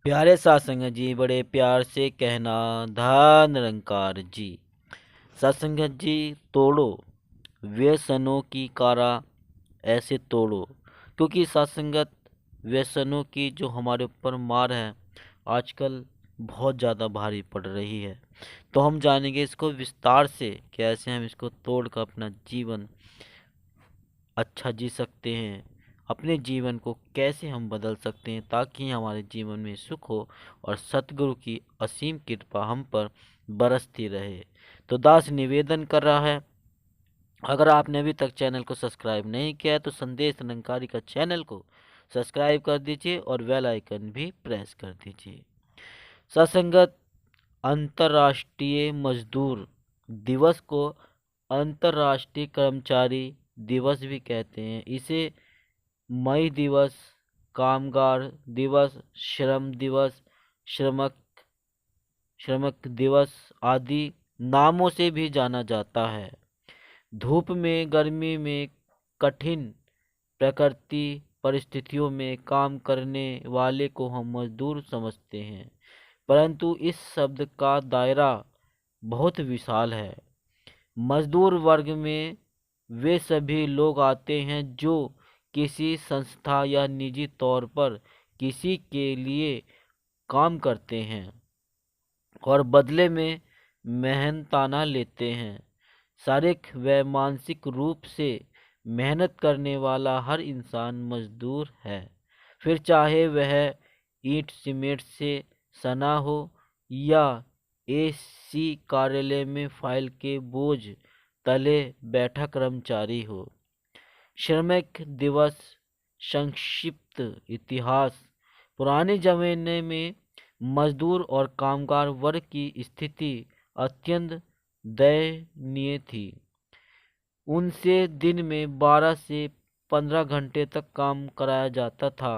प्यारे सत्संग जी, बड़े प्यार से कहना धन निरंकार जी। सत्संग जी, तोड़ो व्यसनों की कारा, ऐसे तोड़ो, क्योंकि सत्संगत व्यसनों की जो हमारे ऊपर मार है आजकल बहुत ज़्यादा भारी पड़ रही है। तो हम जानेंगे इसको विस्तार से, कैसे हम इसको तोड़कर अपना जीवन अच्छा जी सकते हैं, अपने जीवन को कैसे हम बदल सकते हैं ताकि हमारे जीवन में सुख हो और सतगुरु की असीम कृपा हम पर बरसती रहे। तो दास निवेदन कर रहा है, अगर आपने अभी तक चैनल को सब्सक्राइब नहीं किया है तो संदेश निरंकारी का चैनल को सब्सक्राइब कर दीजिए और बेल आइकन भी प्रेस कर दीजिए। सत्संगत, अंतर्राष्ट्रीय मजदूर दिवस को अंतर्राष्ट्रीय कर्मचारी दिवस भी कहते हैं। इसे मई दिवस, कामगार दिवस, श्रम दिवस, श्रमक श्रमक दिवस आदि नामों से भी जाना जाता है। धूप में, गर्मी में, कठिन प्रकृति परिस्थितियों में काम करने वाले को हम मजदूर समझते हैं, परंतु इस शब्द का दायरा बहुत विशाल है। मजदूर वर्ग में वे सभी लोग आते हैं जो किसी संस्था या निजी तौर पर किसी के लिए काम करते हैं और बदले में मेहनताना लेते हैं। शारीरिक व मानसिक रूप से मेहनत करने वाला हर इंसान मजदूर है, फिर चाहे वह ईंट सीमेंट से सना हो या एसी कार्यालय में फाइल के बोझ तले बैठा कर्मचारी हो। श्रमिक दिवस संक्षिप्त इतिहास। पुराने जमाने में मजदूर और कामगार वर्ग की स्थिति अत्यंत दयनीय थी। उनसे दिन में 12 से 15 घंटे तक काम कराया जाता था।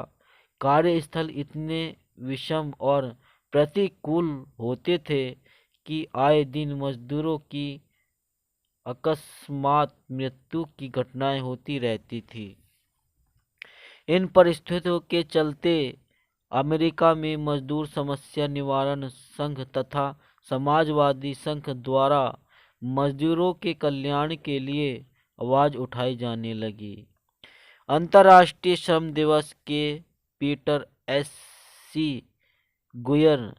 कार्यस्थल इतने विषम और प्रतिकूल होते थे कि आए दिन मजदूरों की अकस्मात मृत्यु की घटनाएं होती रहती थी। इन परिस्थितियों के चलते अमेरिका में मजदूर समस्या निवारण संघ तथा समाजवादी संघ द्वारा मजदूरों के कल्याण के लिए आवाज उठाई जाने लगी। अंतर्राष्ट्रीय श्रम दिवस के पीटर एस सी गुयर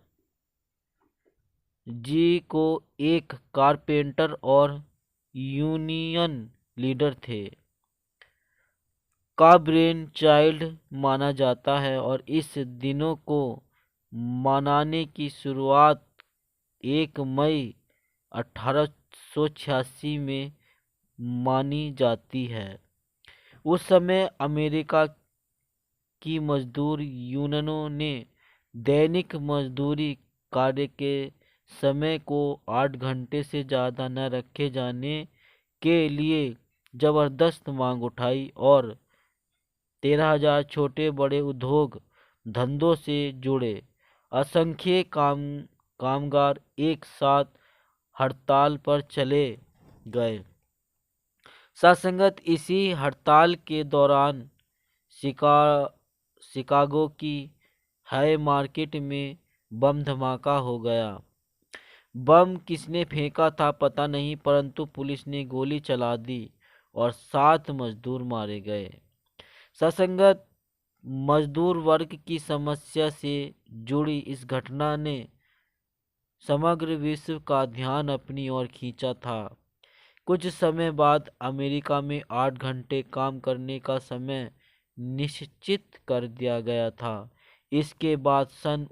जी को एक कारपेंटर और यूनियन लीडर थे का ब्रेन चाइल्ड माना जाता है और इस दिनों को मनाने की शुरुआत 1 मई 1886 में मानी जाती है। उस समय अमेरिका की मजदूर यूनियनों ने दैनिक मजदूरी कार्य के समय को 8 घंटे से ज़्यादा न रखे जाने के लिए जबरदस्त मांग उठाई और 13,000 छोटे बड़े उद्योग धंधों से जुड़े असंख्य कामगार एक साथ हड़ताल पर चले गए। सत्संगत, इसी हड़ताल के दौरान शिकागो की हाई मार्केट में बम धमाका हो गया। बम किसने फेंका था पता नहीं, परंतु पुलिस ने गोली चला दी और 7 मजदूर मारे गए। सत्संगत, मजदूर वर्ग की समस्या से जुड़ी इस घटना ने समग्र विश्व का ध्यान अपनी ओर खींचा था। कुछ समय बाद अमेरिका में 8 घंटे काम करने का समय निश्चित कर दिया गया था। इसके बाद सन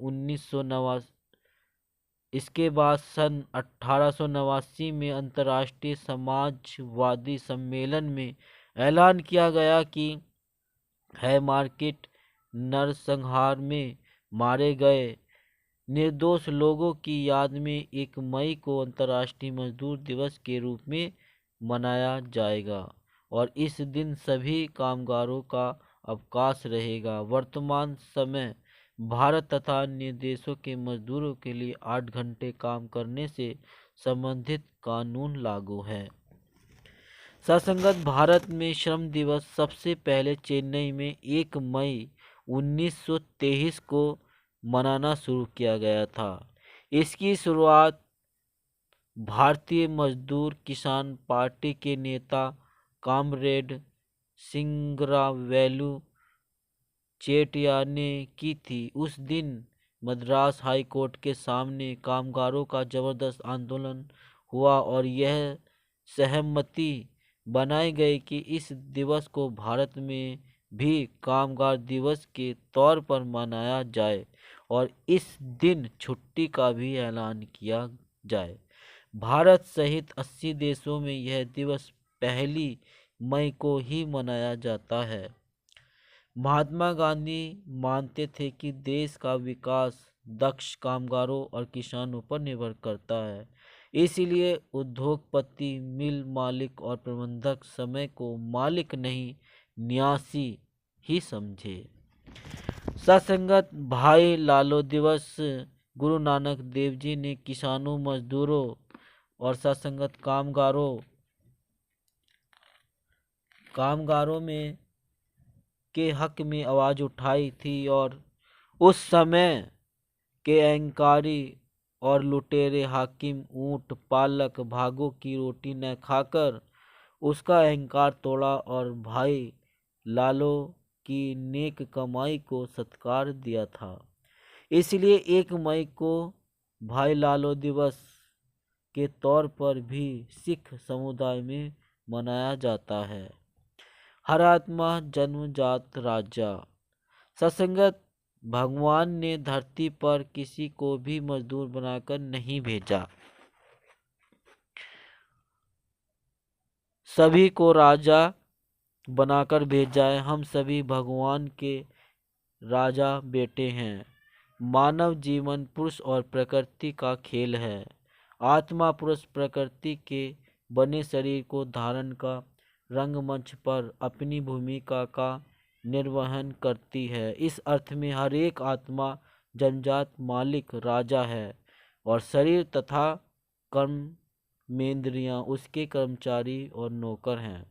1889 में अंतर्राष्ट्रीय समाजवादी सम्मेलन में ऐलान किया गया कि है मार्केट नरसंहार में मारे गए निर्दोष लोगों की याद में 1 मई को अंतर्राष्ट्रीय मजदूर दिवस के रूप में मनाया जाएगा और इस दिन सभी कामगारों का अवकाश रहेगा। वर्तमान समय भारत तथा अन्य देशों के मजदूरों के लिए 8 घंटे काम करने से संबंधित कानून लागू है। सत्संगत, भारत में श्रम दिवस सबसे पहले चेन्नई में 1 मई 1923 को मनाना शुरू किया गया था। इसकी शुरुआत भारतीय मजदूर किसान पार्टी के नेता कॉमरेड सिंगरावेलु चेटिया ने की थी। उस दिन मद्रास हाई कोर्ट के सामने कामगारों का जबरदस्त आंदोलन हुआ और यह सहमति बनाई गई कि इस दिवस को भारत में भी कामगार दिवस के तौर पर मनाया जाए और इस दिन छुट्टी का भी ऐलान किया जाए। भारत सहित 80 देशों में यह दिवस 1 मई को ही मनाया जाता है। महात्मा गांधी मानते थे कि देश का विकास दक्ष कामगारों और किसानों पर निर्भर करता है। इसलिए उद्योगपति, मिल मालिक और प्रबंधक समय को मालिक नहीं न्यासी ही समझे। सत्संगत भाई लालो दिवस गुरु नानक देव जी ने किसानों, मजदूरों और सत्संगत कामगारों में के हक में आवाज उठाई थी और उस समय के अहंकारी और लुटेरे हाकिम ऊंट पालक भागों की रोटी न खाकर उसका अहंकार तोड़ा और भाई लालो की नेक कमाई को सत्कार दिया था। इसलिए 1 मई को भाई लालो दिवस के तौर पर भी सिख समुदाय में मनाया जाता है। हर आत्मा जन्मजात राजा। सत्संगत भगवान ने धरती पर किसी को भी मजदूर बनाकर नहीं भेजा, सभी को राजा बनाकर भेजा है। हम सभी भगवान के राजा बेटे हैं। मानव जीवन पुरुष और प्रकृति का खेल है। आत्मा पुरुष प्रकृति के बने शरीर को धारण कर रंगमंच पर अपनी भूमिका का निर्वहन करती है। इस अर्थ में हर एक आत्मा जन्मजात मालिक राजा है और शरीर तथा कर्मेंद्रियां उसके कर्मचारी और नौकर हैं।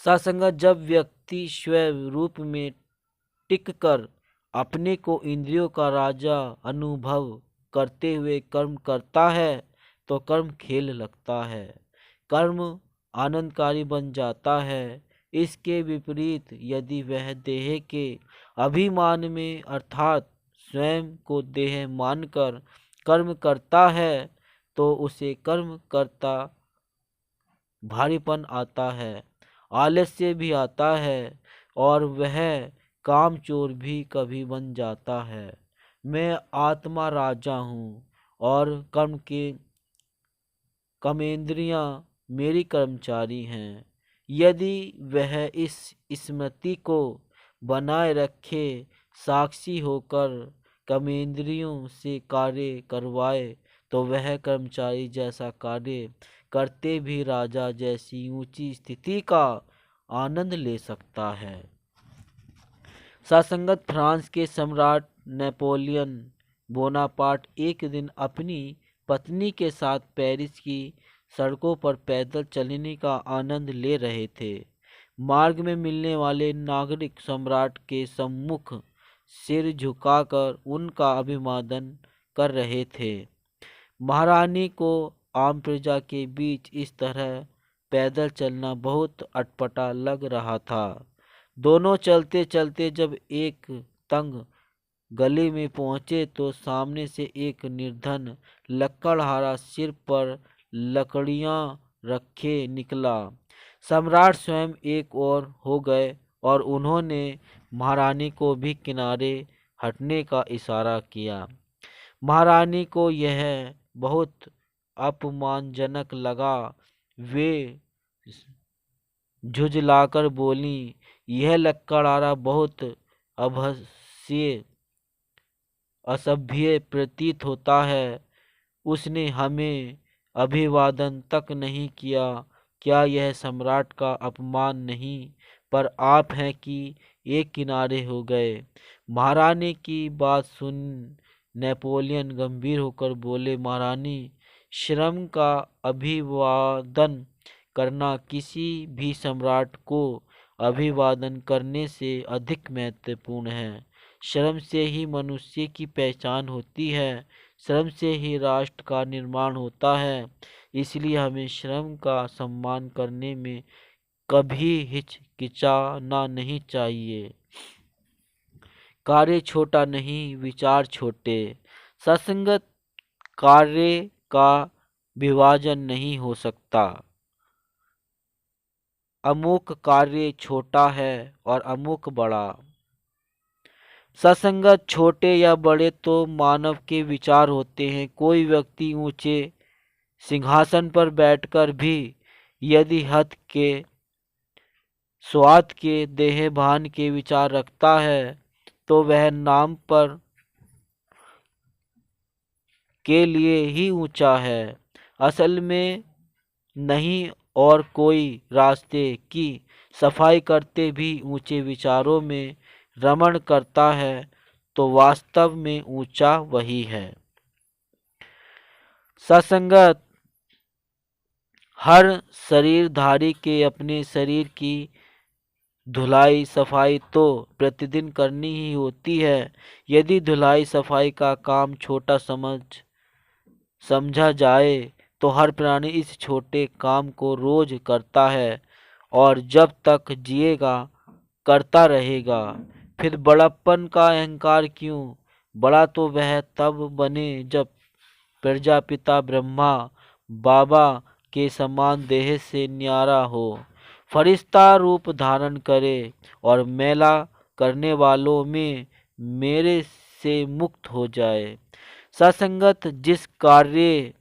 सत्संगत जब व्यक्ति स्वयं रूप में टिककर अपने को इंद्रियों का राजा अनुभव करते हुए कर्म करता है तो कर्म खेल लगता है, कर्म आनंदकारी बन जाता है। इसके विपरीत यदि वह देह के अभिमान में अर्थात स्वयं को देह मानकर कर्म करता है तो उसे कर्म करता भारीपन आता है, आलस्य भी आता है और वह कामचोर भी कभी बन जाता है। मैं आत्मा राजा हूँ और कर्मेंद्रियां मेरी कर्मचारी हैं। यदि वह इस स्मृति को बनाए रखे, साक्षी होकर कर्मेंद्रियों से कार्य करवाए तो वह कर्मचारी जैसा कार्य करते भी राजा जैसी ऊंची स्थिति का आनंद ले सकता है। सत्संगत फ्रांस के सम्राट नेपोलियन बोनापार्ट एक दिन अपनी पत्नी के साथ पेरिस की सड़कों पर पैदल चलने का आनंद ले रहे थे। मार्ग में मिलने वाले नागरिक सम्राट के सम्मुख सिर झुकाकर उनका अभिवादन कर रहे थे। महारानी को आम प्रजा के बीच इस तरह पैदल चलना बहुत अटपटा लग रहा था। दोनों चलते चलते जब एक तंग गली में पहुंचे तो सामने से एक निर्धन लकड़हारा सिर पर लकड़ियां रखे निकला। सम्राट स्वयं एक ओर हो गए और उन्होंने महारानी को भी किनारे हटने का इशारा किया। महारानी को यह बहुत अपमानजनक लगा। वे झुंझलाकर बोली, यह लकड़हारा बहुत असभ्य प्रतीत होता है। उसने हमें अभिवादन तक नहीं किया। क्या यह सम्राट का अपमान नहीं? पर आप हैं कि एक किनारे हो गए। महारानी की बात सुन नेपोलियन गंभीर होकर बोले, महारानी, श्रम का अभिवादन करना किसी भी सम्राट को अभिवादन करने से अधिक महत्वपूर्ण है। श्रम से ही मनुष्य की पहचान होती है, श्रम से ही राष्ट्र का निर्माण होता है। इसलिए हमें श्रम का सम्मान करने में कभी हिचकिचाना नहीं चाहिए। कार्य छोटा नहीं, विचार छोटे। सत्संगत कार्य का विभाजन नहीं हो सकता। अमुक कार्य छोटा है और अमुक बड़ा। सत्संगत छोटे या बड़े तो मानव के विचार होते हैं। कोई व्यक्ति ऊंचे सिंहासन पर बैठकर भी यदि हथ के स्वाद के देहभान के विचार रखता है तो वह नाम पर के लिए ही ऊंचा है, असल में नहीं। और कोई रास्ते की सफाई करते भी ऊंचे विचारों में रमण करता है तो वास्तव में ऊंचा वही है। सत्संगत हर शरीरधारी के अपने शरीर की धुलाई सफाई तो प्रतिदिन करनी ही होती है। यदि धुलाई सफाई का काम छोटा समझा जाए तो हर प्राणी इस छोटे काम को रोज करता है और जब तक जिएगा करता रहेगा। फिर बड़प्पन का अहंकार क्यों? बड़ा तो वह तब बने जब प्रजापिता ब्रह्मा बाबा के समान देह से न्यारा हो, फरिश्ता रूप धारण करे और मेला करने वालों में मेरे से मुक्त हो जाए। सत्संगत जिस कार्य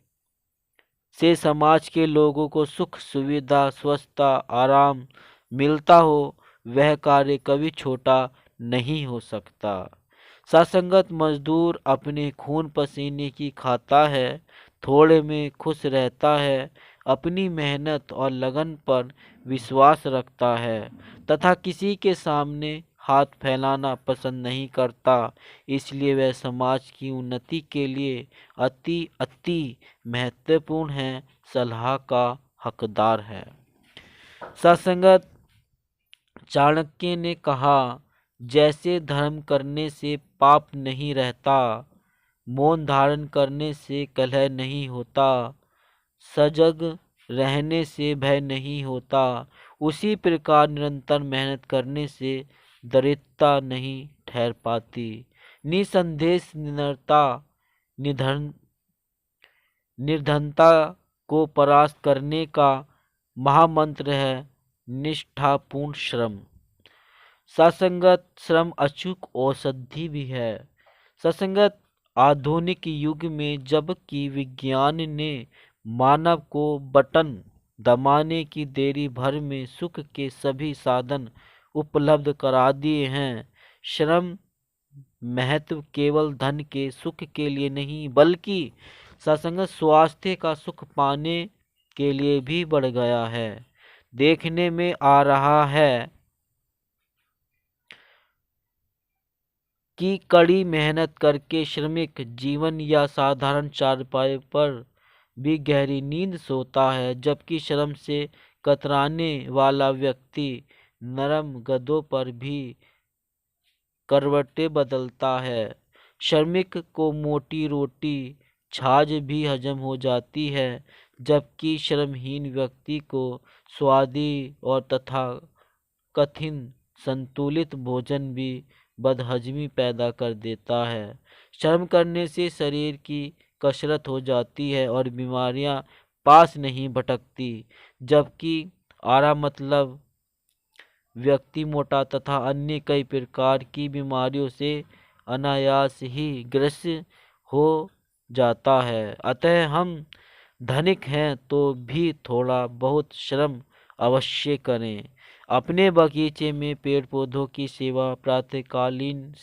से समाज के लोगों को सुख सुविधा स्वच्छता आराम मिलता हो वह कार्य कभी छोटा नहीं हो सकता। सत्संगत मजदूर अपने खून पसीने की खाता है, थोड़े में खुश रहता है, अपनी मेहनत और लगन पर विश्वास रखता है तथा किसी के सामने हाथ फैलाना पसंद नहीं करता। इसलिए वह समाज की उन्नति के लिए अति अति महत्वपूर्ण है, सलाह का हकदार है। सत्संगत चाणक्य ने कहा, जैसे धर्म करने से पाप नहीं रहता, मौन धारण करने से कलह नहीं होता, सजग रहने से भय नहीं होता, उसी प्रकार निरंतर मेहनत करने से दरिद्रता नहीं ठहर पाती। निसंदेह निर्धनता को परास्त करने का महामंत्र है निष्ठापूर्ण श्रम। सत्संगत श्रम अचूक औषधि भी है। सत्संगत आधुनिक युग में जबकि विज्ञान ने मानव को बटन दबाने की देरी भर में सुख के सभी साधन उपलब्ध करा दिए हैं, श्रम महत्व केवल धन के सुख के लिए नहीं बल्कि सत्संगत स्वास्थ्य का सुख पाने के लिए भी बढ़ गया है। देखने में आ रहा है कि कड़ी मेहनत करके श्रमिक जीवन या साधारण चारपाई पर भी गहरी नींद सोता है, जबकि श्रम से कतराने वाला व्यक्ति नरम गद्दों पर भी करवटें बदलता है। श्रमिक को मोटी रोटी छाछ भी हजम हो जाती है, जबकि श्रमहीन व्यक्ति को स्वादी और तथा कठिन संतुलित भोजन भी बदहजमी पैदा कर देता है। श्रम करने से शरीर की कसरत हो जाती है और बीमारियां पास नहीं भटकती, जबकि आराम मतलब व्यक्ति मोटा तथा अन्य कई प्रकार की बीमारियों से अनायास ही ग्रसित हो जाता है। अतः हम धनिक हैं तो भी थोड़ा बहुत श्रम अवश्य करें। अपने बगीचे में पेड़ पौधों की सेवा, प्रातःकालीन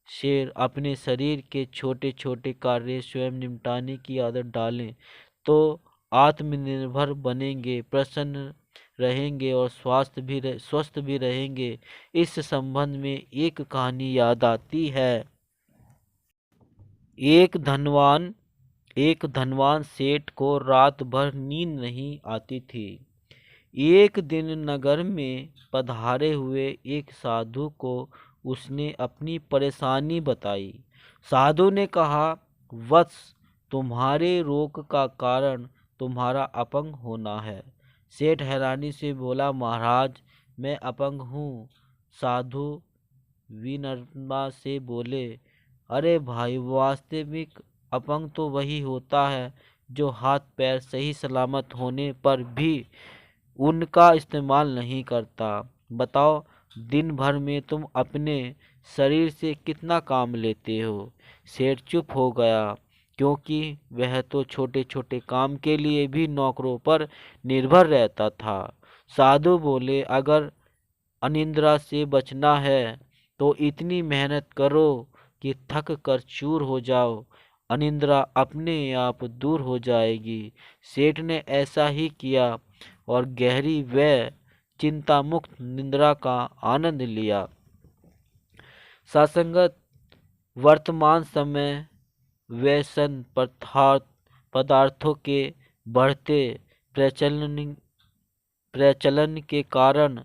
शेर अपने शरीर के छोटे छोटे कार्य स्वयं निपटाने की आदत डालें तो आत्मनिर्भर बनेंगे, प्रसन्न रहेंगे और स्वस्थ भी रहेंगे। इस संबंध में एक कहानी याद आती है। एक धनवान सेठ को रात भर नींद नहीं आती थी। एक दिन नगर में पधारे हुए एक साधु को उसने अपनी परेशानी बताई। साधु ने कहा, वत्स, तुम्हारे रोग का कारण तुम्हारा अपंग होना है। सेठ हैरानी से बोला, महाराज, मैं अपंग हूँ। साधु विनम्रता से बोले, अरे भाई, वास्तविक अपंग तो वही होता है जो हाथ पैर सही सलामत होने पर भी उनका इस्तेमाल नहीं करता। बताओ, दिन भर में तुम अपने शरीर से कितना काम लेते हो? सेठ चुप हो गया, क्योंकि वह तो छोटे छोटे काम के लिए भी नौकरों पर निर्भर रहता था। साधु बोले, अगर अनिद्रा से बचना है तो इतनी मेहनत करो कि थक कर चूर हो जाओ। अनिद्रा अपने आप दूर हो जाएगी। सेठ ने ऐसा ही किया और गहरी व चिंता मुक्त निद्रा का आनंद लिया। सासंगत, वर्तमान समय व्यसन पदार्थों के बढ़ते प्रचलन के कारण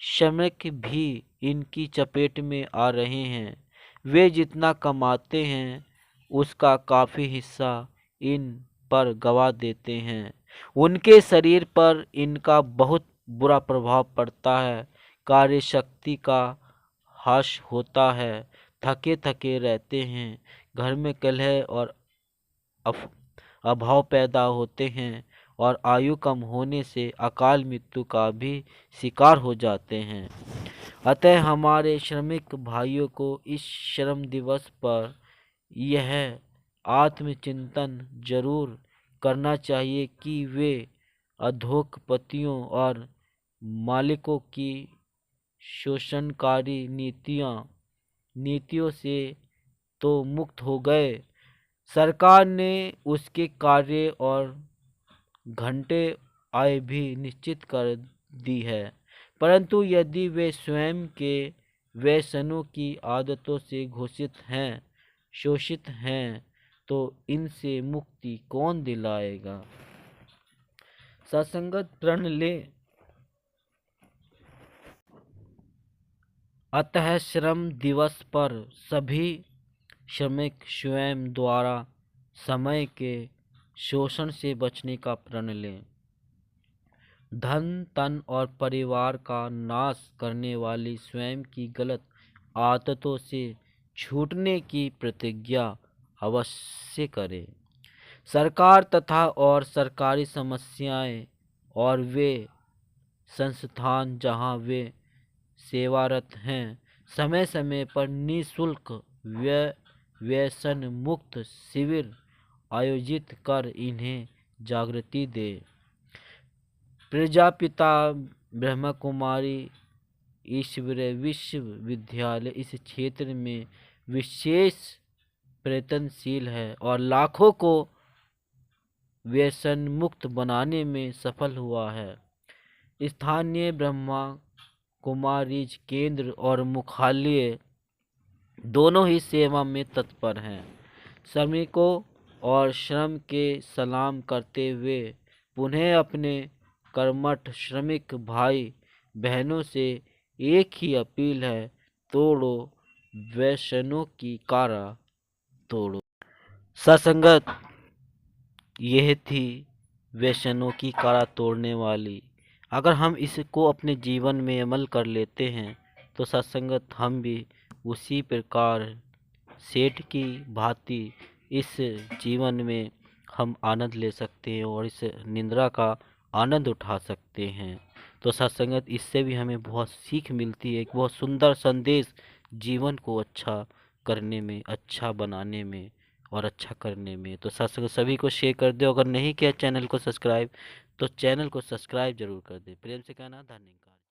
श्रमिक भी इनकी चपेट में आ रहे हैं। वे जितना कमाते हैं उसका काफ़ी हिस्सा इन पर गवा देते हैं। उनके शरीर पर इनका बहुत बुरा प्रभाव पड़ता है। कार्य शक्ति का ह्रास होता है, थके थके रहते हैं, घर में कलह और अभाव पैदा होते हैं और आयु कम होने से अकाल मृत्यु का भी शिकार हो जाते हैं। अतः हमारे श्रमिक भाइयों को इस श्रम दिवस पर यह आत्मचिंतन जरूर करना चाहिए कि वे उद्योगपतियों और मालिकों की शोषणकारी नीतियों से तो मुक्त हो गए। सरकार ने उसके कार्य और घंटे आय भी निश्चित कर दी है, परंतु यदि वे स्वयं के व्यसनों की आदतों से शोषित हैं, तो इनसे मुक्ति कौन दिलाएगा? सत्संगत प्रण ले। अतः श्रम दिवस पर सभी श्रमिक स्वयं द्वारा समय के शोषण से बचने का प्रण लें। धन, तन और परिवार का नाश करने वाली स्वयं की गलत आदतों से छूटने की प्रतिज्ञा अवश्य करें। सरकार तथा और सरकारी समस्याएं और वे संस्थान जहां वे सेवारत हैं, समय समय पर निःशुल्क व्यसन मुक्त शिविर आयोजित कर इन्हें जागृति दे। प्रजापिता ब्रह्मा कुमारी ईश्वरीय विश्वविद्यालय इस क्षेत्र में विशेष प्रयत्नशील है और लाखों को व्यसन मुक्त बनाने में सफल हुआ है। स्थानीय ब्रह्मा कुमारीज केंद्र और मुख्यालय दोनों ही सेवा में तत्पर हैं। श्रमिकों और श्रम के सलाम करते हुए पुनः अपने कर्मठ श्रमिक भाई बहनों से एक ही अपील है, तोड़ो व्यसनों की कारा तोड़ो। सत्संगत, यह थी व्यसनों की कारा तोड़ने वाली। अगर हम इसको अपने जीवन में अमल कर लेते हैं तो सत्संगत हम भी उसी प्रकार सेठ की भांति इस जीवन में हम आनंद ले सकते हैं और इस निद्रा का आनंद उठा सकते हैं। तो सत्संगत, इससे भी हमें बहुत सीख मिलती है, एक बहुत सुंदर संदेश जीवन को अच्छा करने में, अच्छा बनाने में और अच्छा करने में। तो सत्संगत सभी को शेयर कर दो। अगर नहीं किया चैनल को सब्सक्राइब तो चैनल को सब्सक्राइब जरूर कर दे। प्रेम से कहना, धन्यवाद।